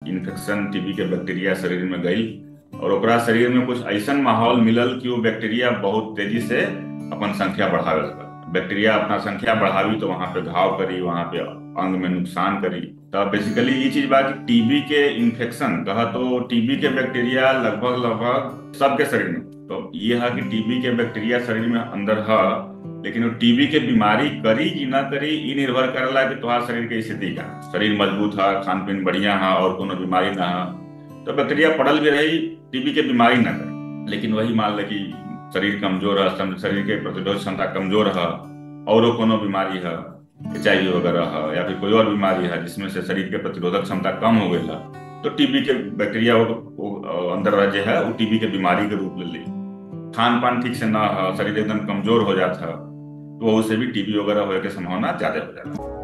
Infection TB के bacteria शरीर में गई और ओकरा शरीर में कुछ ऐसन माहौल मिलल कि वो बैक्टीरिया बहुत तेजी से अपन संख्या बढ़ावे लगा। बैक्टीरिया अपना संख्या बढ़ावी तो वहां पे घाव करी, वहां पे अंग में नुकसान करी। तो बेसिकली ये चीज बा कि टीबी के इन्फेक्शन कहा तो टीबी के बैक्टीरिया लगभग लगभग सबके शरीर में, तो ये है कि टीबी के बैक्टीरिया शरीर में अंदर है, लेकिन वो टीबी के बीमारी करी कि ना करी ये निर्भर करेला कि तुम्हारे शरीर के स्थिति का, शरीर मजबूत है, खान पीन बढ़िया है और कोनो बीमारी ना है तो बैक्टीरिया पड़ल भी रही, टीबी के बीमारी ना करे। लेकिन वही मान ले कि शरीर कमजोर है, शरीर के प्रतिरोध क्षमता कमजोर है और कोनो बीमारी है, HIV वगैरह है या फिर कोई और बीमारी है जिसमें से शरीर के प्रतिरोधक क्षमता कम हो गई है, तो टीबी के बैक्टीरिया वो अंदर रह जे है वो टीबी के बीमारी के रूप ले ली। खान पान ठीक से ना हो, शरीर एकदम कमजोर हो जाता है तो उससे भी टीबी वगैरह होने की संभावना ज्यादा हो जाती है।